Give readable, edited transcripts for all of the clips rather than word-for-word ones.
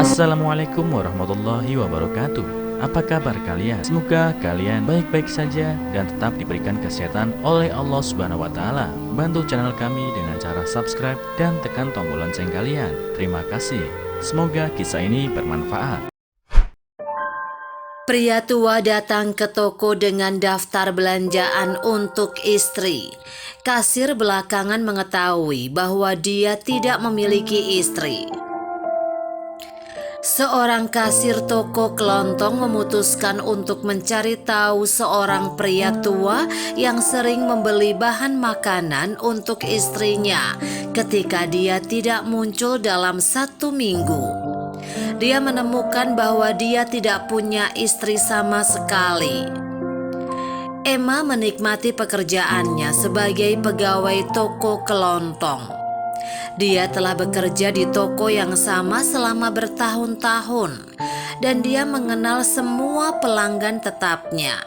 Assalamualaikum warahmatullahi wabarakatuh. Apa kabar kalian? Semoga kalian baik-baik saja dan tetap diberikan kesehatan oleh Allah Subhanahu wa Ta'ala. Bantu channel kami dengan cara subscribe dan tekan tombol lonceng kalian. Terima kasih. Semoga kisah ini bermanfaat. Pria tua datang ke toko dengan daftar belanjaan untuk istri. Kasir belakangan mengetahui bahwa dia tidak memiliki istri. Seorang kasir toko kelontong memutuskan untuk mencari tahu seorang pria tua yang sering membeli bahan makanan untuk istrinya ketika dia tidak muncul dalam 1 minggu. Dia menemukan bahwa dia tidak punya istri sama sekali. Emma menikmati pekerjaannya sebagai pegawai toko kelontong. Dia telah bekerja di toko yang sama selama bertahun-tahun dan dia mengenal semua pelanggan tetapnya.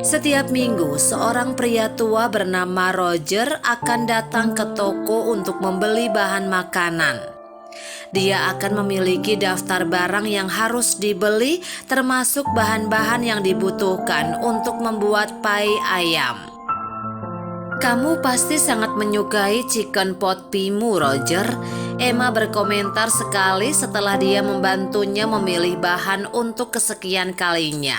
Setiap minggu, seorang pria tua bernama Roger akan datang ke toko untuk membeli bahan makanan. Dia akan memiliki daftar barang yang harus dibeli, termasuk bahan-bahan yang dibutuhkan untuk membuat pai ayam. "Kamu pasti sangat menyukai chicken pot pie-mu, Roger," Emma berkomentar sekali setelah dia membantunya memilih bahan untuk kesekian kalinya.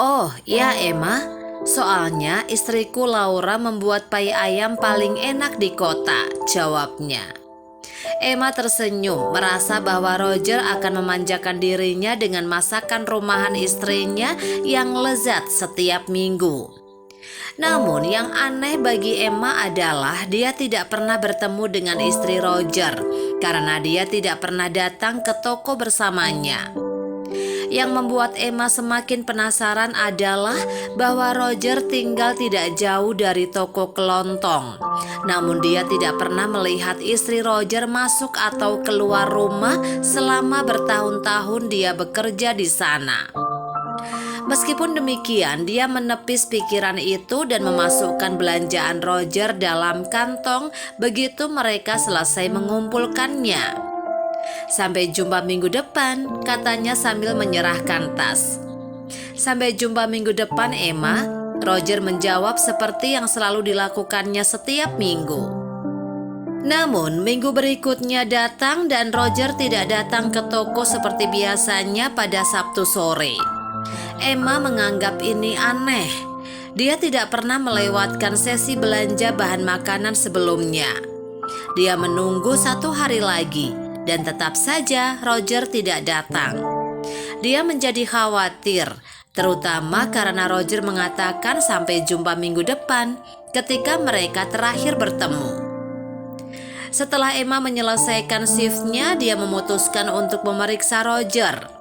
"Oh ya Emma, soalnya istriku Laura membuat pai ayam paling enak di kota," jawabnya. Emma tersenyum, merasa bahwa Roger akan memanjakan dirinya dengan masakan rumahan istrinya yang lezat setiap minggu. Namun yang aneh bagi Emma adalah dia tidak pernah bertemu dengan istri Roger karena dia tidak pernah datang ke toko bersamanya. Yang membuat Emma semakin penasaran adalah bahwa Roger tinggal tidak jauh dari toko kelontong. Namun dia tidak pernah melihat istri Roger masuk atau keluar rumah selama bertahun-tahun dia bekerja di sana. Meskipun demikian, dia menepis pikiran itu dan memasukkan belanjaan Roger dalam kantong begitu mereka selesai mengumpulkannya. "Sampai jumpa minggu depan," katanya sambil menyerahkan tas. "Sampai jumpa minggu depan, Emma," Roger menjawab seperti yang selalu dilakukannya setiap minggu. Namun minggu berikutnya datang dan Roger tidak datang ke toko seperti biasanya pada Sabtu sore. Emma menganggap ini aneh. Dia tidak pernah melewatkan sesi belanja bahan makanan sebelumnya. Dia menunggu 1 hari lagi dan tetap saja Roger tidak datang. Dia menjadi khawatir, terutama karena Roger mengatakan sampai jumpa minggu depan ketika mereka terakhir bertemu. Setelah Emma menyelesaikan shiftnya, dia memutuskan untuk memeriksa Roger.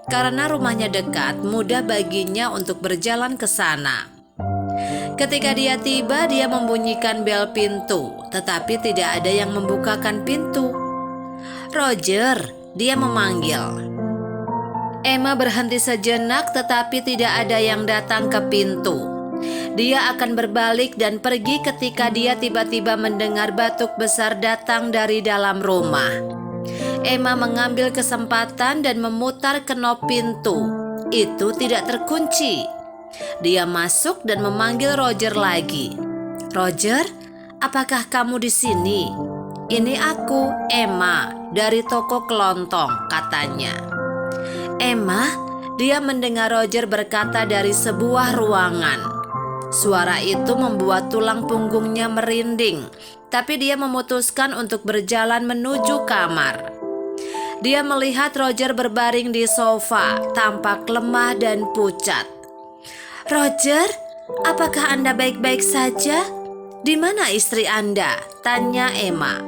Karena rumahnya dekat, mudah baginya untuk berjalan ke sana. Ketika dia tiba, dia membunyikan bel pintu, tetapi tidak ada yang membukakan pintu. "Roger," dia memanggil. Emma berhenti sejenak, tetapi tidak ada yang datang ke pintu. Dia akan berbalik dan pergi ketika dia tiba-tiba mendengar batuk besar datang dari dalam rumah. Emma mengambil kesempatan dan memutar knop pintu. Itu tidak terkunci. Dia masuk dan memanggil Roger lagi. "Roger, apakah kamu di sini? Ini aku, Emma, dari toko kelontong," katanya. "Emma?" Dia mendengar Roger berkata dari sebuah ruangan. Suara itu membuat tulang punggungnya merinding, tapi dia memutuskan untuk berjalan menuju kamar. Dia melihat Roger berbaring di sofa, tampak lemah dan pucat. "Roger, apakah Anda baik-baik saja? Di mana istri Anda?" tanya Emma.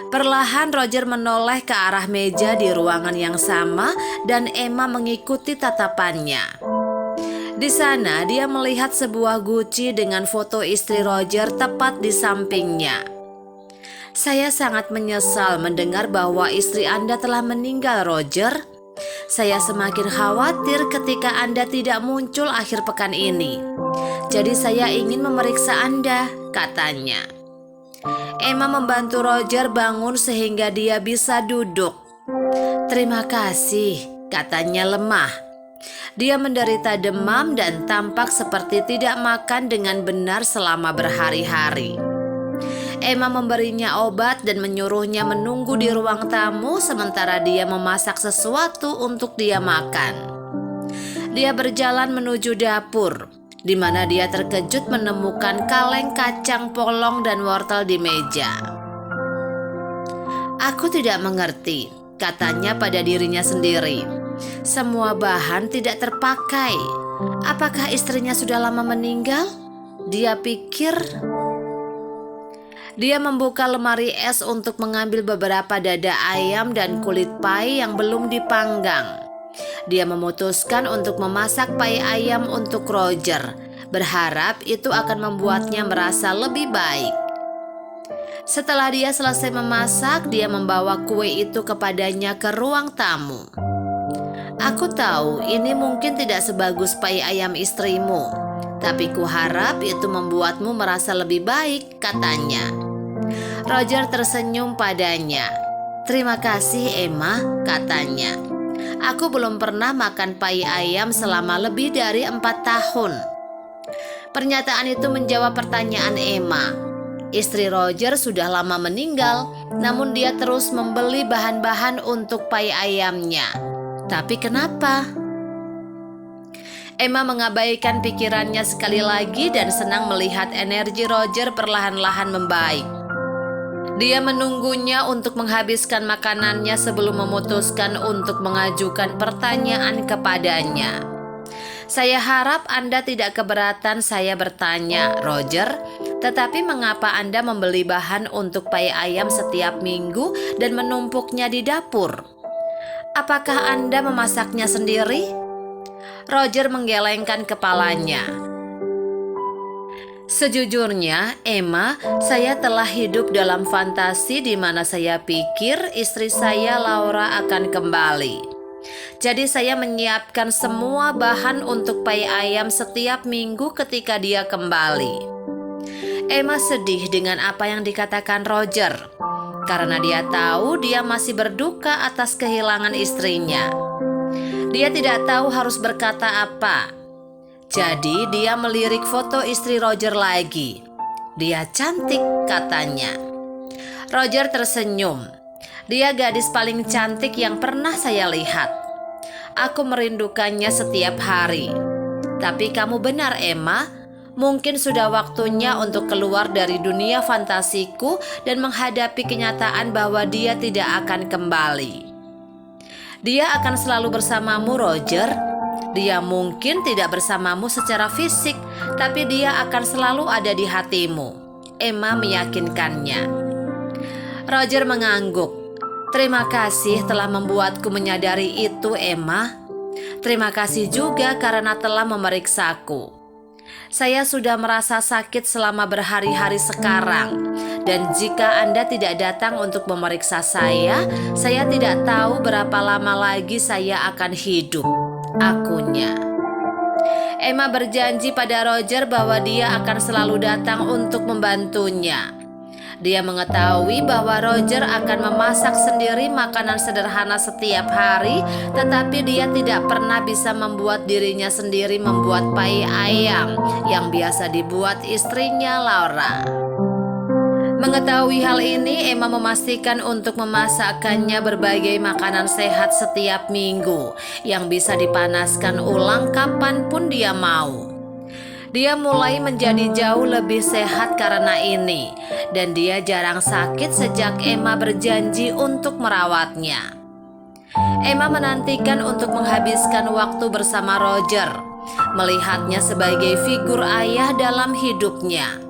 Perlahan Roger menoleh ke arah meja di ruangan yang sama dan Emma mengikuti tatapannya. Di sana dia melihat sebuah guci dengan foto istri Roger tepat di sampingnya. "Saya sangat menyesal mendengar bahwa istri Anda telah meninggal, Roger. Saya semakin khawatir ketika Anda tidak muncul akhir pekan ini. Jadi saya ingin memeriksa Anda," katanya. Emma membantu Roger bangun sehingga dia bisa duduk. "Terima kasih," katanya lemah. Dia menderita demam dan tampak seperti tidak makan dengan benar selama berhari-hari. Emma memberinya obat dan menyuruhnya menunggu di ruang tamu sementara dia memasak sesuatu untuk dia makan. Dia berjalan menuju dapur, di mana dia terkejut menemukan kaleng kacang polong dan wortel di meja. "Aku tidak mengerti," katanya pada dirinya sendiri. "Semua bahan tidak terpakai. Apakah istrinya sudah lama meninggal?" Dia pikir. Dia membuka lemari es untuk mengambil beberapa dada ayam dan kulit pai yang belum dipanggang. Dia memutuskan untuk memasak pai ayam untuk Roger, berharap itu akan membuatnya merasa lebih baik. Setelah dia selesai memasak, dia membawa kue itu kepadanya ke ruang tamu. "Aku tahu ini mungkin tidak sebagus pai ayam istrimu, tapi kuharap itu membuatmu merasa lebih baik," katanya. Roger tersenyum padanya. "Terima kasih, Emma," katanya. "Aku belum pernah makan pai ayam selama lebih dari 4 tahun." Pernyataan itu menjawab pertanyaan Emma. Istri Roger sudah lama meninggal, namun dia terus membeli bahan-bahan untuk pai ayamnya. Tapi kenapa? Emma mengabaikan pikirannya sekali lagi dan senang melihat energi Roger perlahan-lahan membaik. Dia menunggunya untuk menghabiskan makanannya sebelum memutuskan untuk mengajukan pertanyaan kepadanya. "Saya harap Anda tidak keberatan saya bertanya, Roger, tetapi mengapa Anda membeli bahan untuk pai ayam setiap minggu dan menumpuknya di dapur? Apakah Anda memasaknya sendiri?" Roger menggelengkan kepalanya. "Sejujurnya, Emma, saya telah hidup dalam fantasi di mana saya pikir istri saya Laura akan kembali. Jadi saya menyiapkan semua bahan untuk pai ayam setiap minggu ketika dia kembali." Emma sedih dengan apa yang dikatakan Roger, karena dia tahu dia masih berduka atas kehilangan istrinya. Dia tidak tahu harus berkata apa. Jadi dia melirik foto istri Roger lagi. "Dia cantik," katanya. Roger tersenyum. "Dia gadis paling cantik yang pernah saya lihat. Aku merindukannya setiap hari." "Tapi kamu benar, Emma. Mungkin sudah waktunya untuk keluar dari dunia fantasiku dan menghadapi kenyataan bahwa dia tidak akan kembali." "Dia akan selalu bersamamu, Roger. Dia mungkin tidak bersamamu secara fisik, tapi dia akan selalu ada di hatimu," Emma meyakinkannya. Roger mengangguk. "Terima kasih telah membuatku menyadari itu, Emma. Terima kasih juga karena telah memeriksaku. Saya sudah merasa sakit selama berhari-hari sekarang, dan jika Anda tidak datang untuk memeriksa saya tidak tahu berapa lama lagi saya akan hidup." Akunya. Emma berjanji pada Roger bahwa dia akan selalu datang untuk membantunya. Dia mengetahui bahwa Roger akan memasak sendiri makanan sederhana setiap hari, tetapi dia tidak pernah bisa membuat dirinya sendiri membuat pai ayam yang biasa dibuat istrinya Laura. Mengetahui hal ini, Emma memastikan untuk memasakkannya berbagai makanan sehat setiap minggu yang bisa dipanaskan ulang kapanpun dia mau. Dia mulai menjadi jauh lebih sehat karena ini, dan dia jarang sakit sejak Emma berjanji untuk merawatnya. Emma menantikan untuk menghabiskan waktu bersama Roger, melihatnya sebagai figur ayah dalam hidupnya.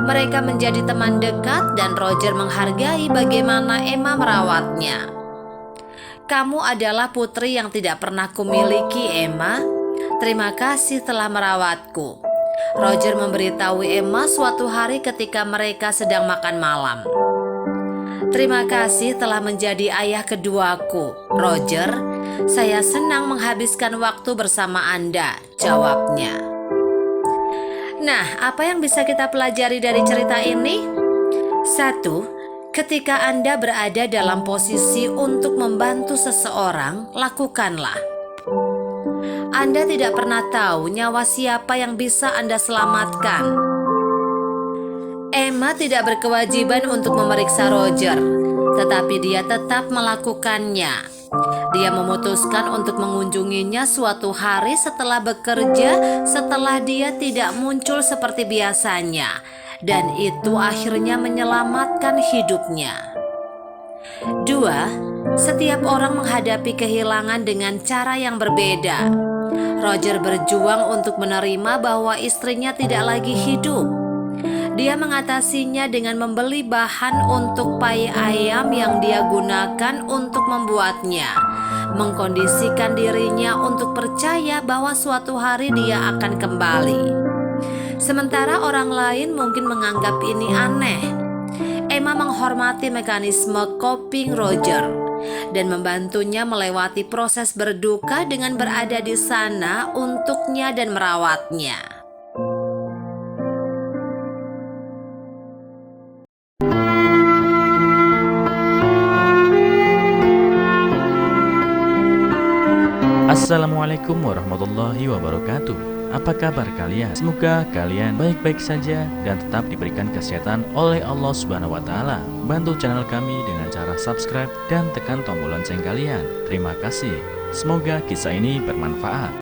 Mereka menjadi teman dekat dan Roger menghargai bagaimana Emma merawatnya. "Kamu adalah putri yang tidak pernah kumiliki, Emma. Terima kasih telah merawatku," Roger memberitahu Emma suatu hari ketika mereka sedang makan malam. "Terima kasih telah menjadi ayah keduaku, Roger. Saya senang menghabiskan waktu bersama Anda," jawabnya. Nah, apa yang bisa kita pelajari dari cerita ini? 1. Ketika Anda berada dalam posisi untuk membantu seseorang, lakukanlah. Anda tidak pernah tahu nyawa siapa yang bisa Anda selamatkan. Emma tidak berkewajiban untuk memeriksa Roger, tetapi dia tetap melakukannya. Dia memutuskan untuk mengunjunginya suatu hari setelah bekerja, setelah dia tidak muncul seperti biasanya, dan itu akhirnya menyelamatkan hidupnya. 2. Setiap orang menghadapi kehilangan dengan cara yang berbeda. Roger berjuang untuk menerima bahwa istrinya tidak lagi hidup. Dia mengatasinya dengan membeli bahan untuk pai ayam yang dia gunakan untuk membuatnya, mengkondisikan dirinya untuk percaya bahwa suatu hari dia akan kembali. Sementara orang lain mungkin menganggap ini aneh. Emma menghormati mekanisme coping Roger dan membantunya melewati proses berduka dengan berada di sana untuknya dan merawatnya. Assalamualaikum warahmatullahi wabarakatuh. Apa kabar kalian? Semoga kalian baik-baik saja dan tetap diberikan kesehatan oleh Allah Subhanahu wa taala. Bantu channel kami dengan cara subscribe dan tekan tombol lonceng kalian. Terima kasih. Semoga kisah ini bermanfaat.